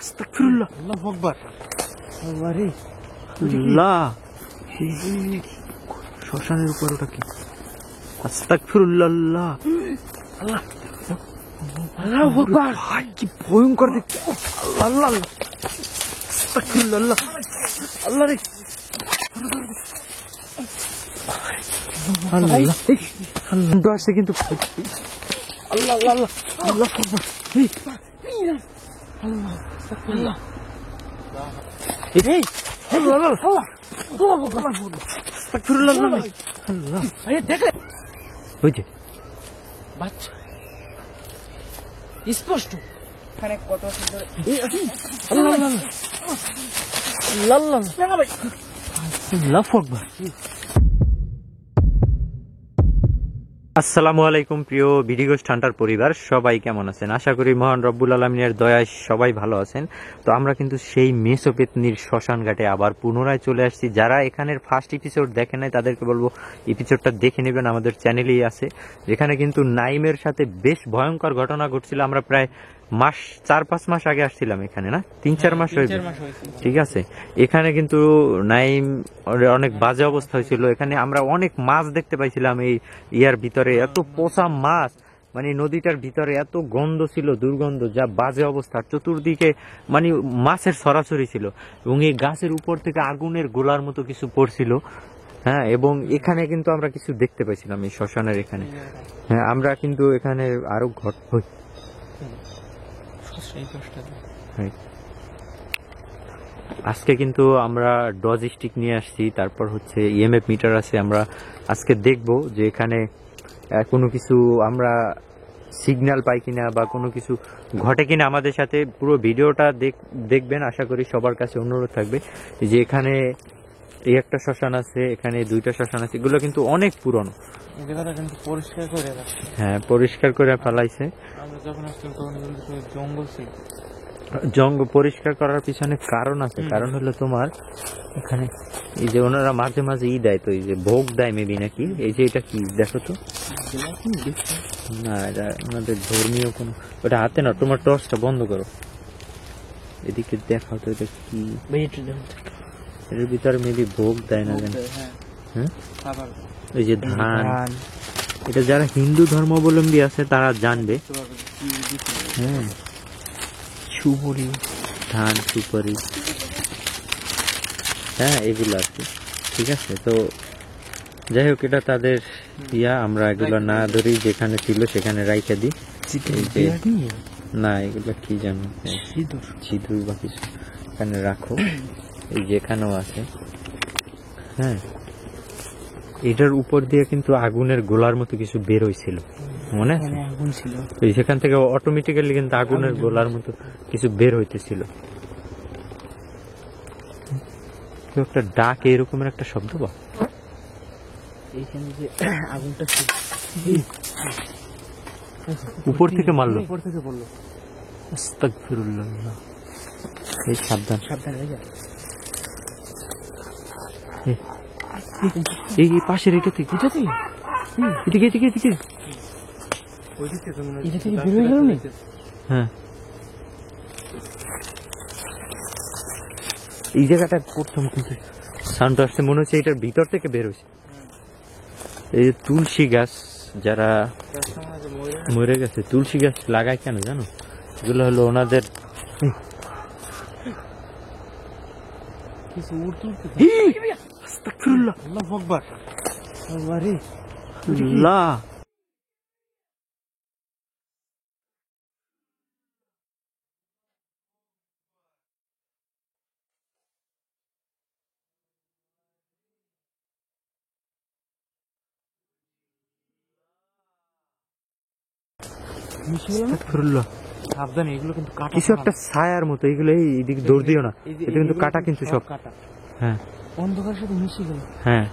আস্তাগফিরুল্লাহ, আল্লাহু আকবার। আরে আল্লাহ, শ্মশানের উপর ওটা কি? আস্তাগফিরুল্লাহ, আল্লাহ আল্লাহ আল্লাহু আকবার। কি ভয়ঙ্কর দেখতে। আল্লাহ আল্লাহ, আস্তাগফিরুল্লাহ, আল্লাহ আল্লাহ রে আল্লাহ আল্লাহ আসছে কিন্তু। আল্লাহ আল্লাহ আল্লাহ আল্লাহ আকবার। আল্লাহ আল্লাহ এই আল্লাহ আল্লাহ আস্তাগফিরুল্লাহ, আল্লাহ আল্লাহ। আরে দেখলে ওই যে বাচ্চা স্পষ্ট এখানে কত সুন্দর। আল্লাহ আল্লাহ আল্লাহ আল্লাহ আল্লাহু আকবার। আসসালামু আলাইকুম প্রিয় ভিডি গোস্ট হান্টার পরিবার, সবাই কেমন আছেন? আশা করি মহান রব্বুল আলামিনের দয়ায় সবাই ভালো আছেন। তো আমরা কিন্তু সেই মেসোপেতনির শ্মশান ঘাটে আবার পুনরায় চলে আসছি। যারা এখানের ফার্স্ট এপিসোড দেখে নাই তাদেরকে বলবো এপিসোডটা দেখে নেবেন, আমাদের চ্যানেলেই আছে। যেখানে কিন্তু নাইমের সাথে বেশ ভয়ঙ্কর ঘটনা ঘটছিল। আমরা প্রায় 4-5 মাস আগে আসছিলাম এখানে, না 3-4 মাস হয়েছে, ঠিক আছে। এখানে কিন্তু নাইম অনেক বাজে অবস্থা হয়েছিল। এখানে আমরা অনেক মাছ দেখতে পাইছিলাম এই ইয়ার ভিতরে, এত পচা মাছ, মানে নদীটার ভিতরে এত গন্ধ ছিল, দুর্গন্ধ, যা বাজে অবস্থা। চতুর্দিকে মানে মাছের ছড়াছড়ি ছিল, এবং এই গাছের উপর থেকে আগুনের গোলার মতো কিছু পড়ছিল। হ্যাঁ, এবং এখানে কিন্তু আমরা কিছু দেখতে পাইছিলাম এই শ্মশানের এখানে। হ্যাঁ, আমরা কিন্তু এখানে আরো আজকে কিন্তু আমরা ডজ স্টিক নিয়ে আসছি, তারপর হচ্ছে ইএমএফ মিটার আছে। আমরা আজকে দেখব যে এখানে কোনো কিছু আমরা সিগন্যাল পাই কিনা বা কোনো কিছু ঘটে কিনা। আমাদের সাথে পুরো ভিডিওটা দেখবেন। আশা করি সবার কাছে অনুরোধ থাকবে যে এখানে এই একটা শ্মশান আছে, এখানে 2টা শ্মশান আছে, এগুলো কিন্তু অনেক পুরনো। হ্যাঁ, পরিষ্কার করে ফেলাইছে। জঙ্গল পরিষ্কার করার পিছনে কারণ আছে। কারণ হলো তোমার এখানে এই যে ওনারা মাঝে মাঝে দেয়, তো এই যে ভোগ দেয় মেবি নাকি। এই যে এটা কি দেখো তো, না এটা ওনাদের ধর্মীয় কোনো, ওটা হাতে না। তোমার টর্চটা বন্ধ করো, এদিকে দেখাও তো এটা কি। এর ভিতরে মেবি ভোগ দেয় না জানি। হ্যাঁ, এই যে ধান, এটা যারা হিন্দু ধর্মাবলম্বী আছে তারা জানবে। হ্যাঁ, সুপারি, ধান, সুপারি, হ্যাঁ এগুলো আর কি, ঠিক আছে। তো যাই হোক, এটা তাদের ইয়া, আমরা এগুলো না ধরি, যেখানে ছিল সেখানে রাইখা দিই। না এগুলো কি জানো, সিঁদুর বা কিছু এখানে রাখো। এই যেখানেও আছে। হ্যাঁ, এটার উপর দিয়ে কিন্তু আগুনের গোলার মতো কিছু বের হয়েছিল, মনে আছে? আগুন ছিল, সেখান থেকে অটোমেটিক্যালি কিন্তু আগুনের গোলার মতো কিছু বের হইতেছিল। একটা ডাক, এরকমের একটা শব্দ বা এইখানে যে আগুনটা উপর থেকে মারলো, উপর থেকে বললো আস্তাগফিরুল্লাহ। এই সাবধান সাবধান, এই পাশের এটা থেকে এদিকে এদিকে এদিকে, হ্যাঁ এই জায়গাটা প্রথম কিন্তু সাউন্ড আসছে, মনে হচ্ছে এটার ভিতর থেকে বের হয়েছে। এই যে তুলসী গাছ, যারা মরে গেছে তুলসী গাছ লাগায় কেন জানো? এগুলো হলো ওনাদের আল্লাহু আকবার। আল্লাহ সাবধানে, এগুলো কিন্তু কিছু একটা ছায়ার মতো, এগুলো এইদিকে দৌড় দিও না, এটা কিন্তু কাটা, কিন্তু সব কাটা। হ্যাঁ, অন্ধকারের সাথে মিশে গেল। হ্যাঁ,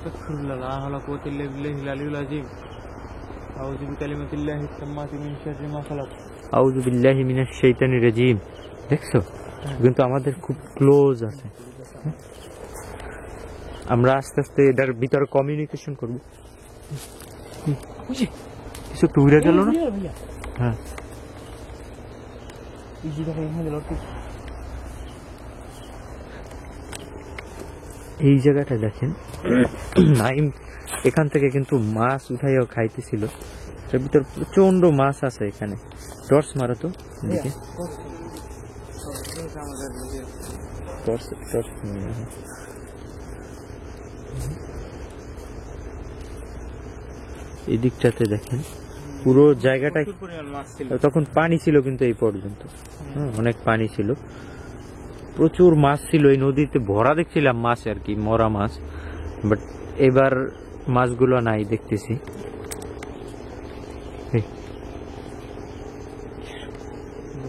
আউযু বিল্লাহি মিনাশ শাইতানির রাজিম। দেখছো, কিন্তু আমাদের খুব ক্লোজ আছে। আমরা আস্তে আস্তে এটার ভিতরে কমিউনিকেশন করবো। কিছু একটু উড়ে গেল না? হ্যাঁ, এই জায়গাটা দেখেন, নাইম এখান থেকে কিন্তু মাছ উঠাইও খাইতেছিল। এর ভিতর প্রচন্ড মাছ আছে এখানে। টর্চ মারো তো এদিকে, এই দিকটাতে দেখেন পুরো জায়গাটা তখন পানি ছিল, কিন্তু এই পর্যন্ত অনেক পানি ছিল, প্রচুর মাছ ছিল এই নদীতে ভরা দেখছিলাম মাছ আর কি, মরা মাছ। বাট এবার মাছগুলো নাই দেখতেছি।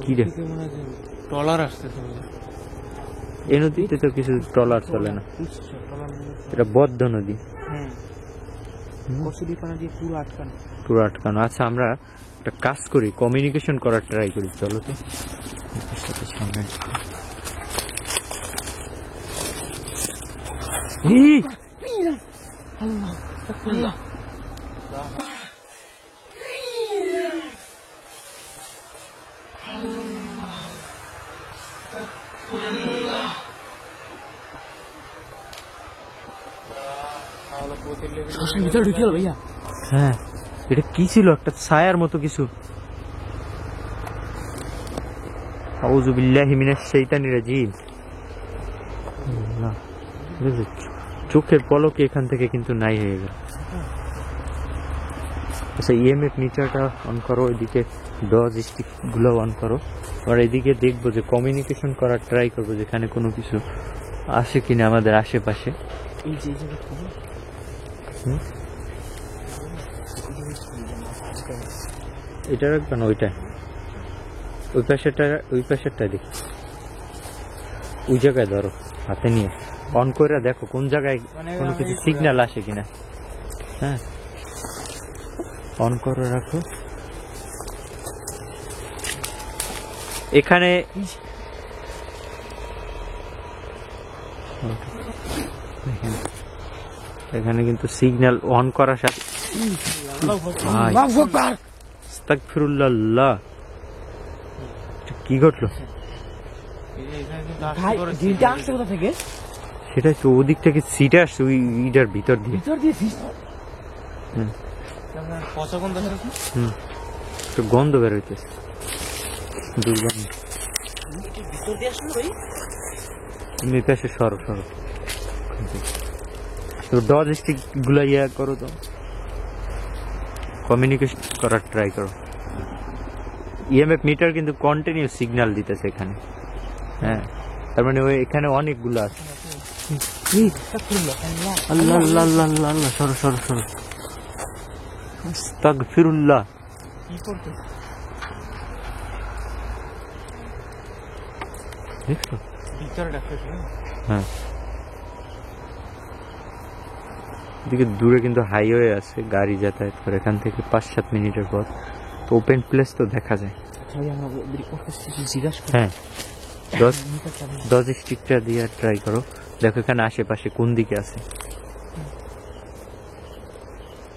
কি রে, ট্রলার আসছে? এই নদীতে তো কিছু ট্রলার চলে না, এটা বদ্ধ নদী, পুরো আটকানো। আচ্ছা আমরা একটা কাজ করি, কমিউনিকেশন করার ট্রাই করি, চলো তো। ভিতরে ঢুকে গেল ভাইয়া। হ্যাঁ, এটা কি ছিল? একটা ছায়ার মতো কিছু। আউযু বিল্লাহি মিনাশ শাইতানির রাজিম। চোখের পলকে এখান থেকে কিন্তু নাই হয়ে গেল। আচ্ছা, ইএমএফ মিটারটা অন করো, এদিকে ডজ স্টিক গুলো অন করো, আর এদিকে দেখবো যে কমিউনিকেশন করার ট্রাই করবো যেখানে কোনো কিছু আসে কিনা আমাদের আশেপাশে। এটা রাখবে না, ওইটা ওই পাশেরটা দেখি, ওই জায়গায় ধরো হাতে নিয়ে অন করে দেখো কোন জায়গায় কোনো কিছু সিগন্যাল আসে কিনা। হ্যাঁ, অন করে রাখো। এখানে এখানে কিন্তু সিগন্যাল অন করার সাথে আস্তাগফিরুল্লাহ, কি ঘটলো? সেটাই তো, ওদিক থেকে সিটে আসছে, ওই ইটার ভিতর দিয়ে। একটু গন্ধ বের হইতেছে, দুর্গন্ধ। তুমি পাশে সরো সরো, ডজ স্টিক গুলা ইয়া করো তো, কমিউনিকেশন করার ট্রাই করো। ইএমএফ মিটার কিন্তু কন্টিনিউ সিগন্যাল দিতেছে এখানে। হ্যাঁ, তার মানে ওই এখানে অনেকগুলো আছে। আল্লাহ আল্লাহ আল্লাহ আল্লাহ আল্লাহ, সরো সরো সরো, আস্তাগফিরুল্লাহ। দেখছো? হ্যাঁ, এদিকে দূরে কিন্তু হাইওয়ে আছে, গাড়ি যাতায়াত করে, এখান থেকে 5-7 মিনিটের পথ। তো ওপেন প্লেস তো দেখা যায়। হ্যাঁ, 10 স্টিকটা দিয়ে ট্রাই করো, দেখো এখানে আশেপাশে কোন দিকে আছে।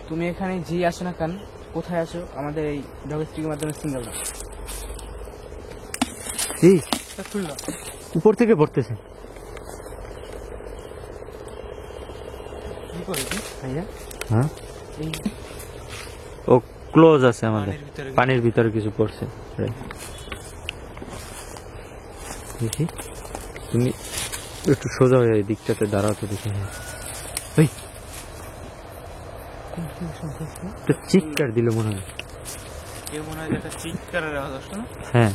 তুমি এখানে যে আসো না কেন, কোথায় আছো, আমাদের এই ডগস্টিকের মাধ্যমে সিগন্যাল দাও। উপর থেকে পড়তেছে। হ্যাঁ, ও ক্লোজ আছে আমাদের, পানির ভিতরে কিছু পড়ছে। দেখি, তুমি একটু সোজা হয়ে এই দিকটাতে দাঁড়াও তো, দেখি। ওই চিৎকার দিল মনে হয়, হ্যাঁ।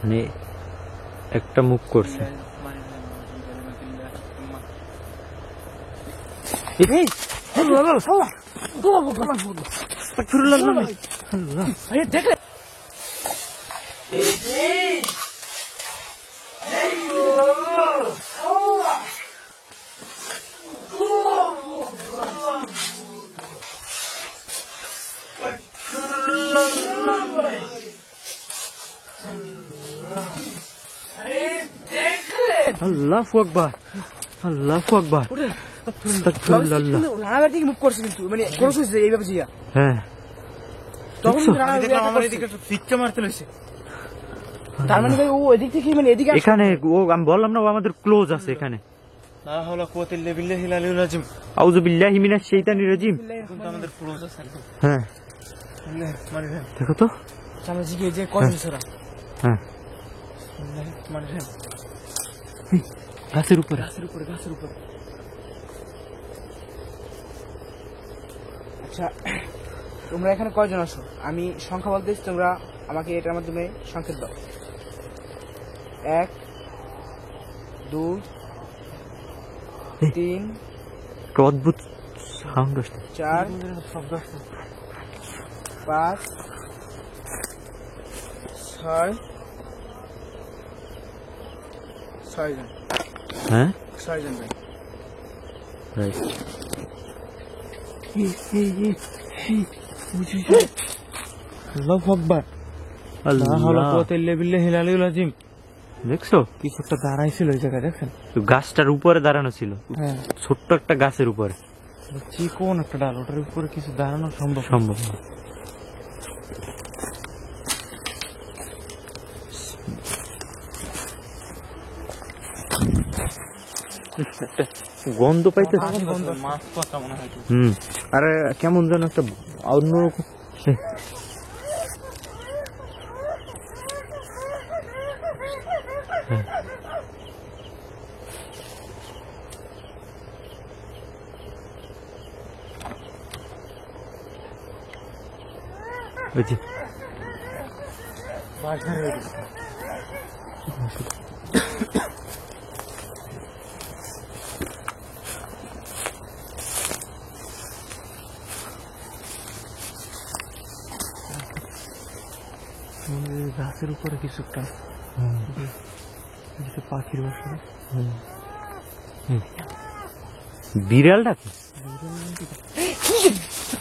মানে একটা মুখ করছে। আল্লাহু আকবার, আল্লাহু আকবার। আস্তাগফিরুল্লাহ। রানাঘাট থেকে মুভ করছে কিন্তু মানে ক্রস হয়েছে এইভাবে জিয়া হ্যাঁ তখন দেখছো? রানাঘাট দেখলাম আমার এদিকে একটা ফিচ্চা মারতে লইছে তার মানে ভাই ও এদিক থেকে মানে এদিকে এখানে ও আমি বললাম না ও আমাদের ক্লোজ আছে এখানে। না হলো কুওয়াতিল বিল্লাহি আলিল আজিম আউযু বিল্লাহি মিনাশ শাইতানির রাজিম। কিন্তু আমাদের ক্লোজ আছে হ্যাঁ মানে দেখো তো। আমরা জিগে যে কজন সরা হ্যাঁ মানে গাছের উপরে। গাছের উপরে আচ্ছা তোমরা এখানে কয়জন আছো আমি সংখ্যা বলতেছি তোমরা আমাকে এটার মাধ্যমে সংকেত দাও 1 2 3 একটা অদ্ভুত সাউন্ড আসছে। 4 5 6 জন হ্যাঁ 6 জন ভাই রাইট। আল্লাহু আকবার লা হাওলা কুওয়াতা ইল্লা বিল্লাহিল আলিয়্যিল আযীম। দেখছো কিছু একটা দাঁড়াইছিল ওই জায়গায় দেখেন তো গাছটার উপরে দাঁড়ানো ছিল, হ্যাঁ ছোট্ট একটা গাছের উপরে। চিকন একটা ডাল ওটার উপরে কিছু দাঁড়ানো সম্ভব সম্ভব না। একটা গন্ধ পাইতে। মাছ কথা মনে হয় আরে কেমন যেন একটা অন্যরকম। ওই যে মাছ ধরে গাছের উপরে কিছু একটা পাখির বাসা বিড়াল ডাকে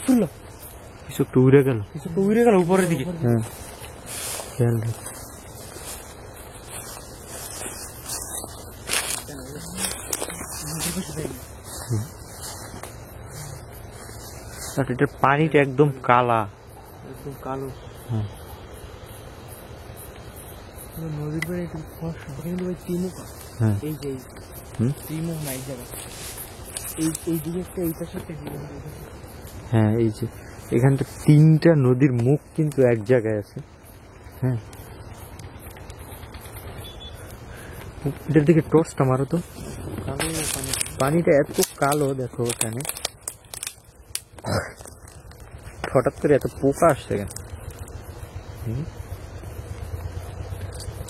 শুনলো কিছু একটু উড়ে গেল। কিছু একটা উড়ে গেল উপরের দিকে হ্যাঁ খেয়াল রাখ। আর এটার পানিটা একদম কালা। একদম কালো হ্যাঁ নদীর পাড়ে একটু ফর্সা কিন্তু ওই তিমুখ হ্যাঁ এই যে তিমুখ নাই জায়গা এই দিকে একটা এই পাশে একটা হ্যাঁ এই যে এখানটা তিনটা নদীর মুখ কিন্তু এক জায়গায় আছে। হ্যাঁ এটার দিকে টর্চটা মারো তো। পানিটা এত কালো দেখো ওখানে, হঠাৎ করে এত পোকা আসছে কেন?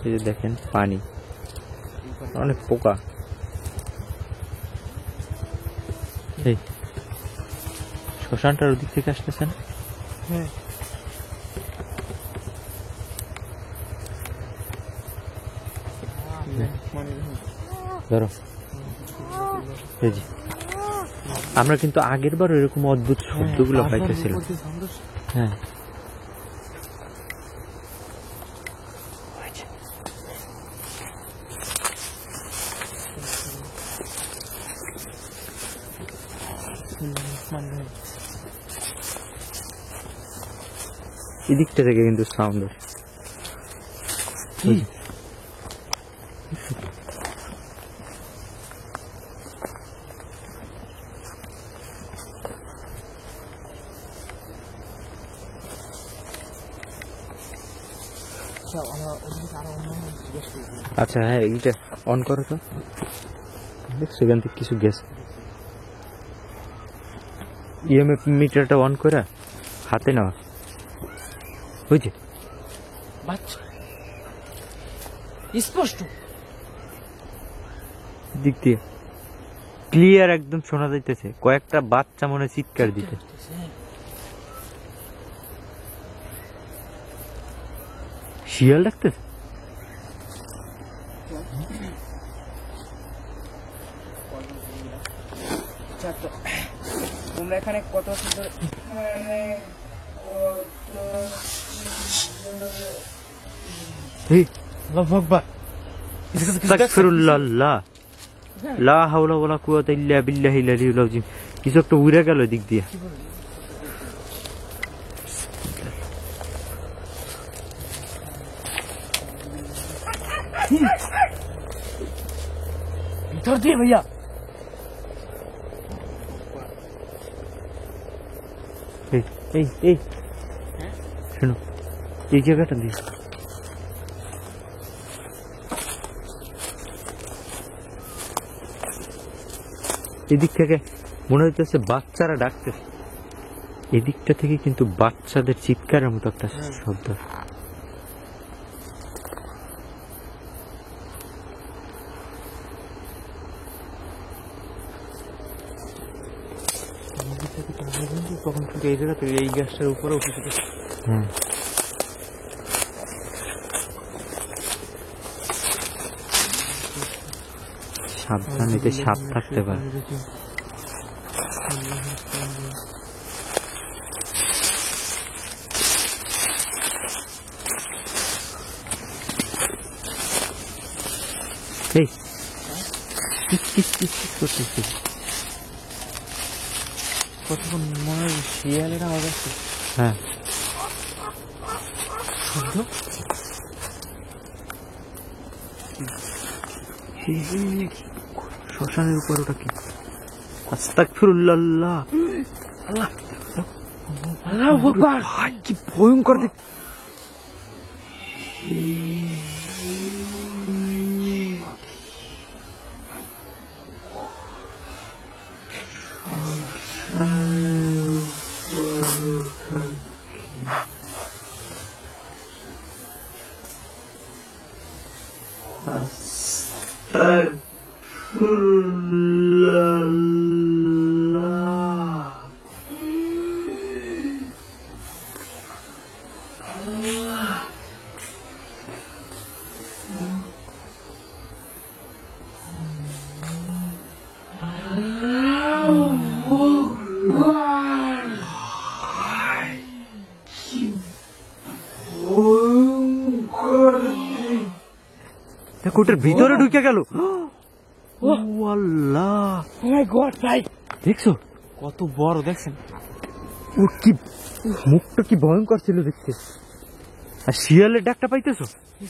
এই যে দেখেন পানি অনেক পোকা। এই শ্মশানটার ওদিক থেকে আসতেছেন। হ্যাঁ ধরো এই যে আমরা কিন্তু আগের বার এরকম অদ্ভুত শব্দগুলো পাইতেছিলাম। হ্যাঁ এদিকটা থেকে কিন্তু সাউন্ড আচ্ছা হ্যাঁ এইটা অন করো তো। দেখছো এখান থেকে কিছু গেছে। ইএমএফ মিটারটা অন করে হাতে নেওয়া বুঝছে বাচ্চা স্পষ্ট দিক দিয়ে ক্লিয়ার একদম শোনা যাইতেছে। কয়েকটা বাচ্চা মনে চিৎকার দিতে। শিয়াল ডাকতেছে। তোমরা এখানে কত বছর ধরে আস্তাগফিরুল্লাহ। লা হাওলা ওয়ালা কুওয়াতা ইল্লা বিল্লাহিল আলিয়্যিল আযীম। কিছু একটা উড়ে গেল দিক দিয়ে। ভিতর দিয়ে ভাইয়া। এই এই শোনো, এই জায়গাটা দিয়ে এদিক থেকে মনে হইতেছে বাচ্চারা ডাকতেছে। এদিকটা থেকে কিন্তু বাচ্চাদের চিৎকারের মতো একটা শব্দ। তখন থেকে এই জায়গা থেকে এই গ্যাসটার উপরে উঠে থেকে সাবধান, এতে সাপ থাকতে পারে। এই করতেছিস? কতক্ষণ মনে হয় শিয়ালের আওয়াজ আসছে। হ্যাঁ, শব্দ শ্মশানের উপর ওটা কি? আস্তাগফিরুল্লাহ। আল্লাহ আল্লাহু আকবার। ভাই কি ভয়ঙ্কর দেখ। কোটের ভিতরে ঢুকে গেল। ও আল্লাহ, ও মাই গড ভাই, দেখছো কত বড় দেখছেন? ওর কি মুখটা কি ভয়ঙ্কর ছিল দেখতে। আর শিয়ালের ডাকটা পাইতেছো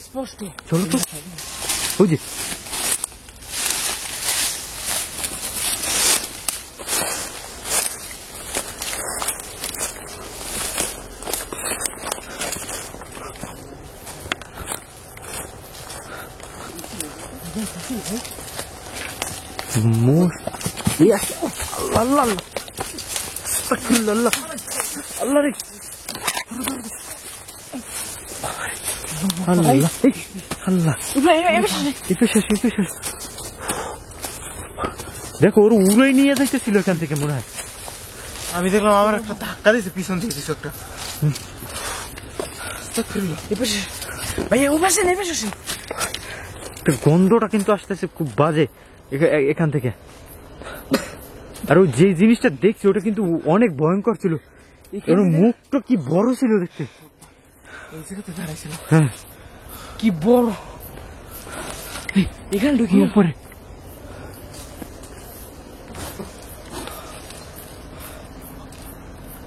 স্পষ্ট। চলো তো, ওই যে আল্লাহ আল্লাহ আল্লাহ রে আল্লাহ আল্লাহ। দেখো ওর উড়ে নিয়ে যাইতেছিল এখান থেকে মনে হয়। আমি দেখলাম আমার একটা ধাক্কা দিয়েছে পিছন থেকে কিছু একটা। ভাইয়া ও পাশে নেমে আসেন। গন্ধটা কিন্তু আসতেছে খুব বাজে এখান থেকে। আর ওই যে জিনিসটা দেখছি ওটা কিন্তু অনেক ভয়ঙ্কর ছিল। ওর মুখটা কি বড় ছিল দেখতে। ওই জায়গাতে দাঁড়াইছিল। হ্যাঁ, কি বড়। এখানে ঢুকি উপরে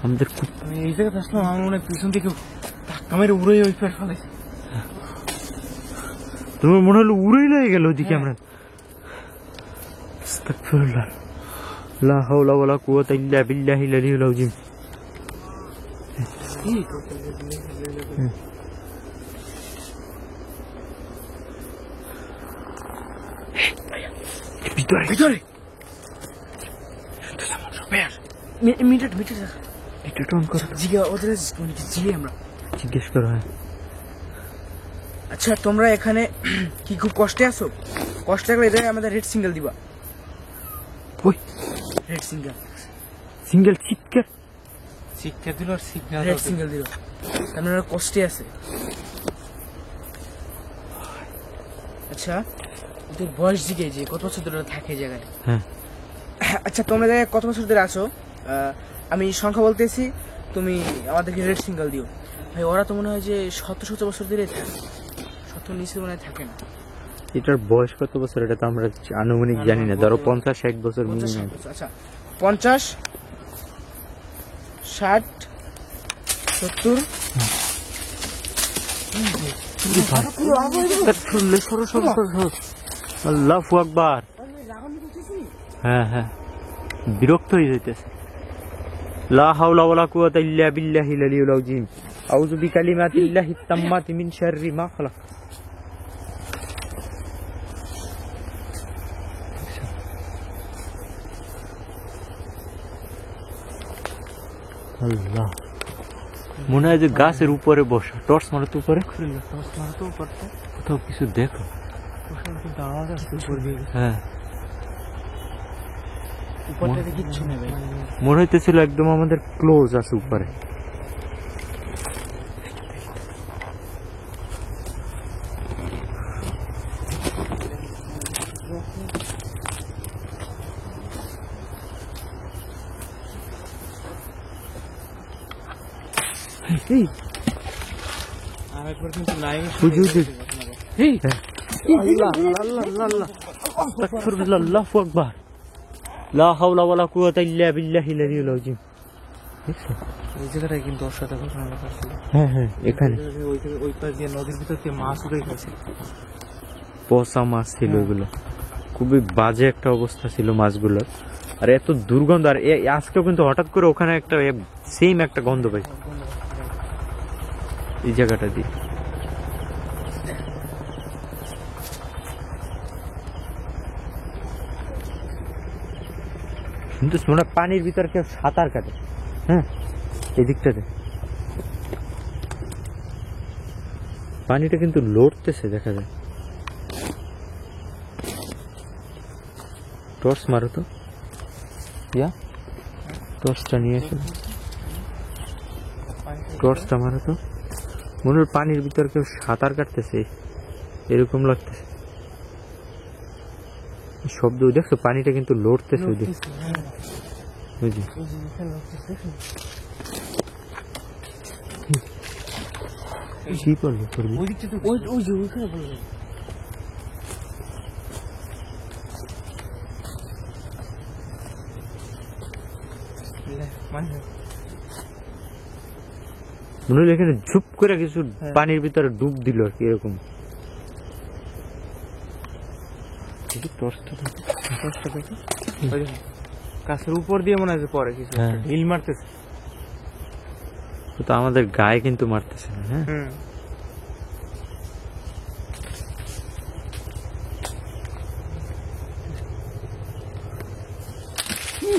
আমাদের খুব আমি এই জায়গাতে আসলাম, আমার মনে হয় পিছন থেকে ধাক্কা মেরে উড়ে ওই পেট ফেলাইছে। তোমার মনে হলো উড়েই লেগে গেল ওইদিকে। আমরা আস্তাগফিরুল্লাহ, লা হাওলা ওয়ালা কুওয়াতা ইল্লা বিল্লাহিল আলিয়্যিল আযীম। ভিতরে ভিতরে মিটার এটা টন করো, জিজ্ঞেস করো। হ্যাঁ, আচ্ছা তোমরা এখানে কি খুব কষ্টে আছো? কষ্টে থাকলে এটা আমাদের রেড সিঙ্গেল দিবা। ওই রেড সিঙ্গেল চিৎকার দিল আর সিগন্যাল রেড সিঙ্গেল দিল, কারণ ওরা কষ্টে আছে। আচ্ছা ওদের বয়স জিগে যে কত বছর ধরে থাকে এই জায়গায়। হ্যাঁ, আচ্ছা তোমরা জায়গায় কত বছর ধরে আছো? আমি সংখ্যা বলতেছি, তুমি আমাদেরকে রেড সিঙ্গেল দিও। ভাই ওরা তো মনে হয় যে 70 বছর ধরে থাকে, 70 নিচে মনে হয় থাকে না। এটার বয়স কত বছর এটা তো আমরা আনুমানিক জানি না, ধরো 50-60 বছর 50 মিনিমাম। আচ্ছা 50 60 70 আল্লাহু আকবার। হ্যাঁ হ্যাঁ, বিরক্ত হয়ে যাইতেছে। লা হাওলা ওয়ালা কুওয়াতা ইল্লা বিল্লাহিল আলিয়্যিল আযীম। আউযু বিকালিমাতিল্লাহিত তাম্মাতি মিন শাররি মা খালাক। আল্লাহ, মনে হয় যে গাছের উপরে বসা। টর্চ মারো তো উপরে, কোথাও কিছু দেখো। হ্যাঁ, উপরটাতে কিচ্ছু নেই ভাই। মনে হইতেছিল একদম আমাদের ক্লোজ আছে উপরে। আর একবার কিন্তু নাই আল্লাহু আকবার। লা হাওলা ওয়ালা কুওয়াতা ইল্লা বিল্লাহিল আলিয়্যিল আযীম। এই জায়গাটায় কিন্তু ওর সাথে ঘটনা ঘটছিল। হ্যাঁ হ্যাঁ, এখানে ওই পাশ দিয়ে নদীর ভিতর দিয়ে মাছ উঠে গেছে। পচা মাছ ছিল এগুলো, খুবই বাজে একটা অবস্থা ছিল মাছগুলোর। আর এত দুর্গন্ধ। আর আজকেও কিন্তু হঠাৎ করে ওখানে একটা সেম একটা গন্ধ পাই এই জায়গাটা দিয়ে। কিন্তু শোনা, পানির ভিতর কেউ সাঁতার কাটে। হ্যাঁ, এদিকটাতে পানিটা কিন্তু লড়তেছে, দেখা যায়। টর্চ মারো তো, ইয়া টর্চটা নিয়ে এসো, টর্চটা মারো তো। মনে হয় পানির ভিতর কেউ সাঁতার কাটতেছে এরকম লাগতেছে। শব্দ দেখছো, পানিটা কিন্তু লড়তেছে ওই দিকে। বুঝলি, কি করলো করবি? মনে হলো এখানে ঝুপ করে কিছু পানির ভিতরে ডুব দিল আর কি, এরকম। গাছের উপর দিয়ে মনে হয় পরে কিছু ঢিল মারতেছে। তো আমাদের গায়ে কিন্তু মারতেছে না। হ্যাঁ,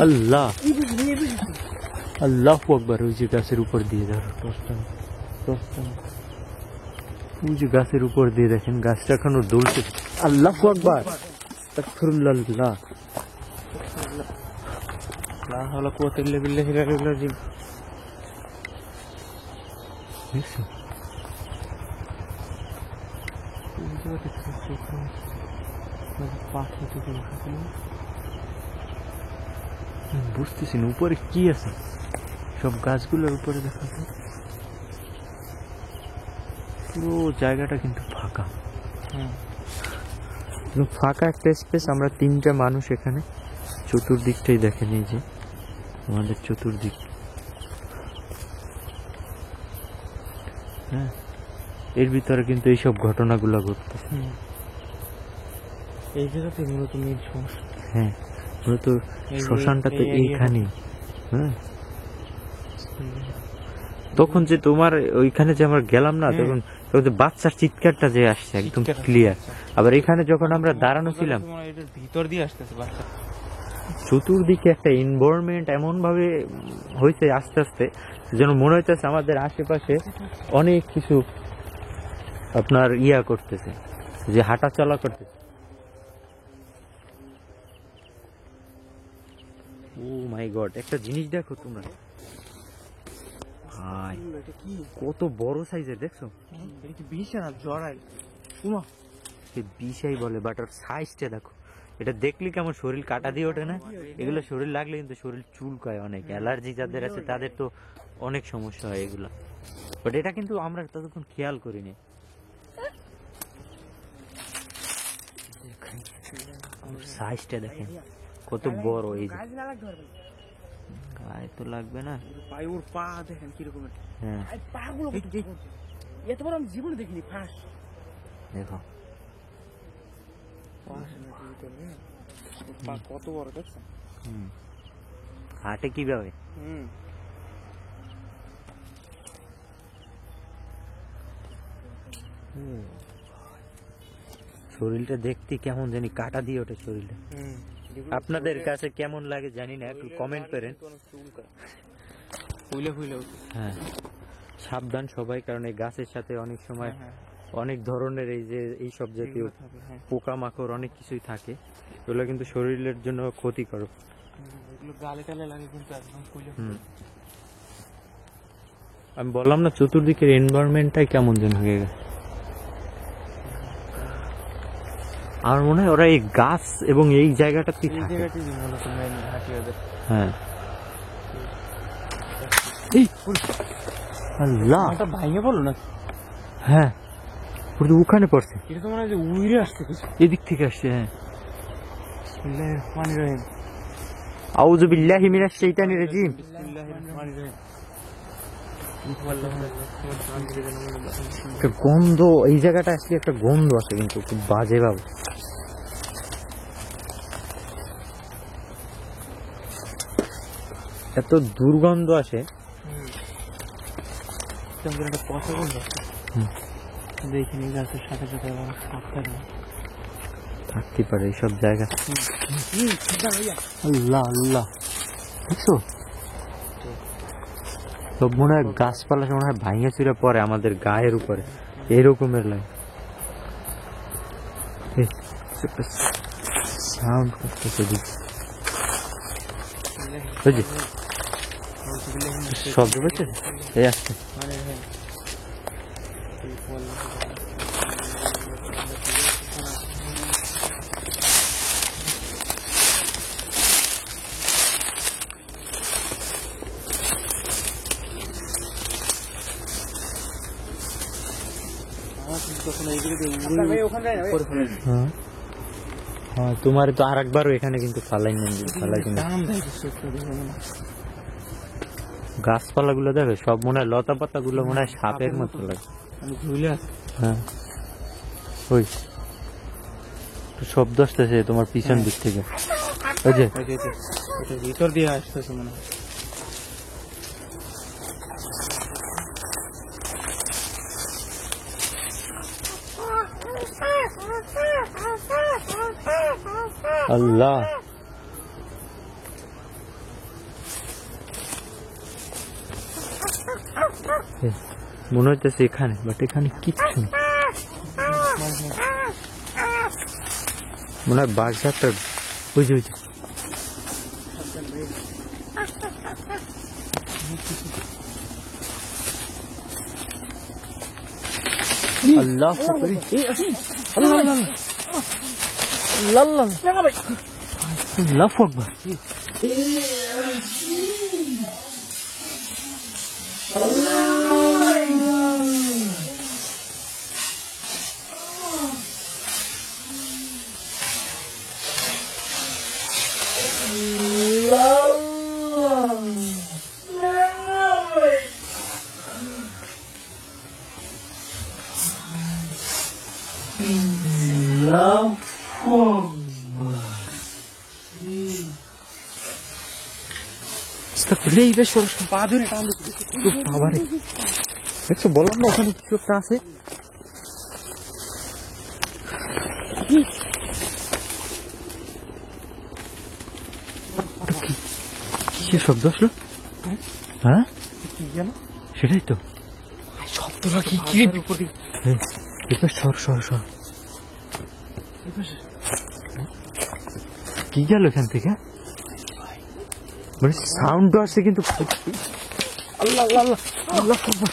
আল্লাহ আল্লাহু আকবার। ওই যে গাছের উপর দিয়ে ধরো টর্চটা, ওই যে গাছের উপর দিয়ে দেখেন, গাছটা এখনো দুলছে। আল্লাহু আকবার, আস্তাগফিরুল্লাহ। লা হাওলা কুওয়াতা ইল্লা বিল্লাহিল আলিয়্যিল আযীম। দেখছো, বুঝতেছি না উপরে কি আছে। সব গাছগুলোর উপরে দেখা যায়, পুরো জায়গাটা কিন্তু ফাঁকা। ফাঁকা একটা স্পেস। আমরা 3টা মানুষ এখানে, চতুর্দিকটাই দেখেন, এই যে আমাদের চতুর্দিক। হ্যাঁ, এর ভিতরে কিন্তু এইসব ঘটনাগুলো ঘটতেছে। এই জায়গাতে মূলত মেন সমস্যা। হ্যাঁ, মূলত শ্মশানটা তো এইখানেই। হ্যাঁ, তখন যে তোমার ওইখানে যে আমরা গেলাম না, তখন যে বাচ্চার চিৎকারটা যে আসছে একদম ক্লিয়ার। আবার এখানে যখন আমরা দাঁড়ানো ছিলাম, ভিতর দিয়ে আসতেছে বাচ্চা। চতুর্দিকে একটা এনভায়রনমেন্ট এমন ভাবে হয়েছে আস্তে আস্তে, যেন মনে হইতেছে আমাদের আশেপাশে অনেক কিছু আপনার ইয়া করতেছে, যে হাঁটা চলা করতেছে। ও মাই গড, একটা জিনিস দেখো তোমরা ভাই, কত বড় সাইজের দেখছো। বিশাল জড়াই, বিষাই বলে, বাট ওর সাইজটা দেখো। এটা দেখলে কেমন শরীর কাটা দিয়ে ওঠে না। এগুলো শরীর লাগলে কিন্তু শরীর চুলকায় অনেক। অ্যালার্জি যাদের আছে তাদের তো অনেক সমস্যা হয় এগুলা। বাট এটা কিন্তু আমরা ততক্ষণ খেয়াল করিনি। সাইজটা দেখেন কত বড়। এই যে গাছ না লাগতে পারবে গায়ে তো লাগবে না। ভাই ওর পা দেখেন কিরকম। হ্যাঁ পা গুলো এত বড় আমি জীবনে দেখিনি। ফাঁস দেখো পা কত বড় দেখছো। হাটে কিভাবে শরীরটা দেখতে কেমন জানি কাটা দিয়ে ওঠে শরীরটা। আপনাদের কাছে কেমন লাগে জানি না, একটু কমেন্ট করেন। হ্যাঁ সাবধান সবাই, কারণ এই গাছের সাথে অনেক সময় অনেক ধরনের এই যে এই সব জাতীয় পোকামাকড় অনেক কিছুই থাকে, এগুলো কিন্তু শরীরের জন্য ক্ষতিকর। আমি বললাম না চতুর্দিকের এনভায়রনমেন্টটাই কেমন যেন হয়ে গেছে। আমার মনে হয় ওরা এই গাছ এবং এই জায়গাটাতেই থাকে। হ্যাঁ আল্লাহ ভাইয়া বলো না। হ্যাঁ ওটা তো ওখানে পড়ছে, এটা তো মনে হয় যে উইরে আসছে এদিক থেকে আসছে। হ্যাঁ আউযু বিল্লাহি মিনাশ শাইতানির রাজিম। একটা গন্ধ এই জায়গাটা আসলে একটা গন্ধ আছে কিন্তু খুব বাজে ভাবে। এত দুর্গন্ধ আসে। পচা গন্ধ দেখিনি গাছের সাথে সাথে থাকতে পারে এইসব জায়গা। আল্লাহ আল্লাহ দেখছো সব মনে হয় গাছপালা মনে হয় ভাঙে চুরে পড়ে আমাদের গায়ের উপরে, এরকমের লাগে। সাউন্ড করতেছে শব্দ করছে এই আসছে। হ্যাঁ তোমার তো আর একবারও এখানে কিন্তু ফালাই নেন, ফালাই গাছপালা গুলো দেখো সব মনে হয় লতা পাতা গুলো মনে হয় সাপের মতো লাগে। হ্যাঁ ওই শব্দ আসতেছে তোমার পিছন দিক থেকে, ওই যে ভিতর দিয়ে আসতেছে মনে হয়। আল্লাহ মনে হইতেছে এখানে, বাট এখানে কিচ্ছু নেই। মনে হয় বাঘটা ওই যে আল্লাহ আল্লাহ আকবার। দেখছো বললাম না ওখানে কিছু একটা আছে। কিসের শব্দ আসলো? হ্যাঁ সেটাই তো শব্দটা কি সর সর সর কি গেল এখান থেকে? মানে সাউন্ড আসছে কিন্তু আল্লাহ আল্লাহ আল্লাহ আল্লাহ।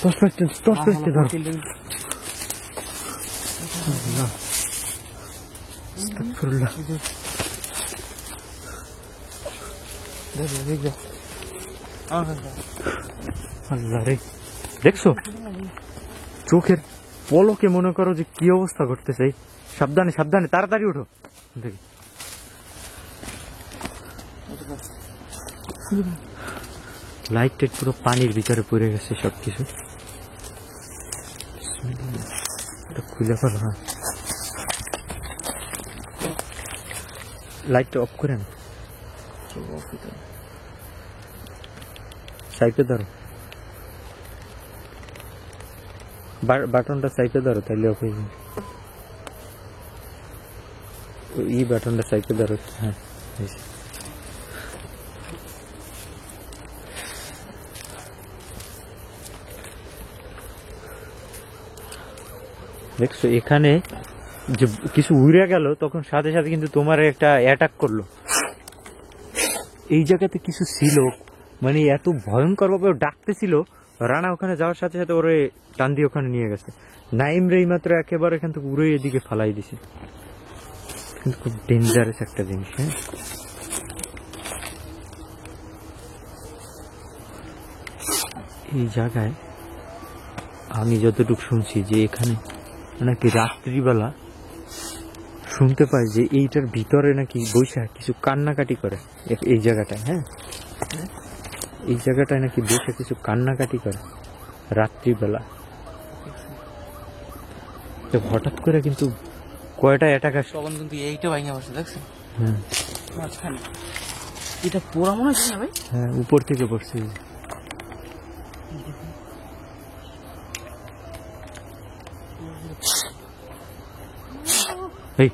টর্চ লাইটটা ধরো। আস্তাগফিরুল্লাহ। আল্লাহ রে, দেখছো চোখের পলকে মনে করো যে কি অবস্থা ঘটতেছে। সাবধানে সাবধানে, তাড়াতাড়ি উঠো দেখি। লাইট টাইট পুরো পানির ভিতরে পড়ে গেছে সবকিছু। এটা খুলে ফেলো। হ্যাঁ, লাইটটা অফ করে না, সাইডে ধরো, বাটনটা সাইডে ধরো, তাইলে অফ হয়ে যাবে। এই বাটনটা সাইডে ধরো। হ্যাঁ, হয়েছে। দেখছো এখানে যে কিছু উড়ে গেল, তখন সাথে সাথে কিন্তু তোমার একটা অ্যাটাক করলো। এই জায়গাতে কিছু ছিল, মানে এত ভয়ঙ্কর ভাবে ডাকতেছিল। রানা ওখানে যাওয়ার সাথে সাথে ওরে টান দিয়ে ওখানে নিয়ে গেছে। নাইম রে মাত্র একেবারে এখান থেকে উড়ে এদিকে ফালাই দিছে। কিন্তু খুব ডেঞ্জারাস একটা জিনিস। হ্যাঁ, এই জায়গায় আমি যতটুকু শুনছি যে এখানে নাকি রাত্রিবেলা শুনতে পাই যে এইটার ভিতরে নাকি বৈশা কিছু কান্নাকাটি করে এই জায়গাটায়। হ্যাঁ, এই জায়গাটায় নাকি বসে কিছু কান্নাকাটি করে রাত্রিবেলা। তো হঠাৎ করে কিন্তু কয়টা অ্যাটাক আসে। তখন কিন্তু এইটা ভাঙা বসে দেখছেন। হ্যাঁ মাঝখানে এটা পোড়া মনে হচ্ছে না ভাই? হ্যাঁ, উপর থেকে পড়ছে। এই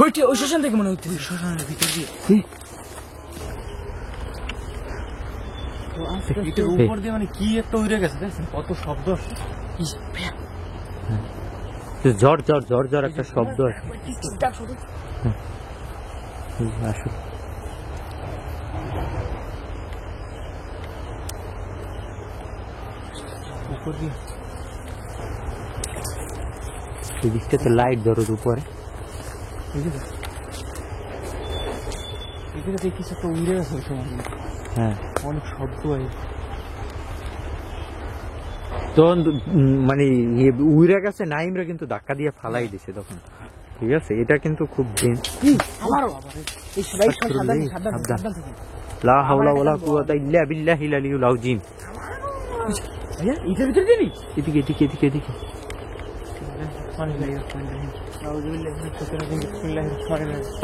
ওইটা ওই শ্মশান থেকে মনে হচ্ছে, শ্মশানের ভিতর দিয়ে। এটার উপর দিয়ে মানে কি একটা উড়ে গেছে, দেখছেন কত শব্দ আসছে। ঝড় ঝড় ঝড় ঝড় একটা শব্দ আছে। আসলে উপর দিয়ে এই দিকটাতে লাইট ধরো উপরে। এখানে দেখি কিছু একটা উড়ে গেছে ওই সময়, হ্যাঁ, অনেক শব্দ হয়। তখন মানে উইরা গেছে, নাইমরা কিন্তু ধাক্কা দিয়ে ফালাই দিছে তখন। ঠিক আছে, এটা কিন্তু খুব আমারও আবার এই সবাই সাবধান সাবধান সাবধান থাকুন। লা হাওলা ওয়ালা কুওয়াতা ইল্লা বিল্লাহিল আলিয়্যিল আযীম। ভাইয়া এটার ভিতর দিয়ে নি এদিকে এদিকে এদিকে এদিকে।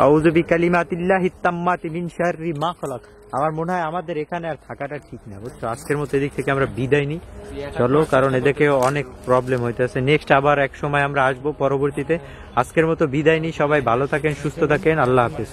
আউযু বিকালিমাতিল্লাহিত তাম্মাতি মিন শাররি মা খালাক। আমার মনে হয় আমাদের এখানে আর থাকাটা ঠিক না, বুঝছো। আজকের মতো এদিক থেকে আমরা বিদায় নিই, চলো, কারণ এদিকে অনেক প্রবলেম হইতেছে। নেক্সট আবার এক সময় আমরা আসবো পরবর্তীতে। আজকের মতো বিদায় নিই, সবাই ভালো থাকেন, সুস্থ থাকেন, আল্লাহ হাফেজ।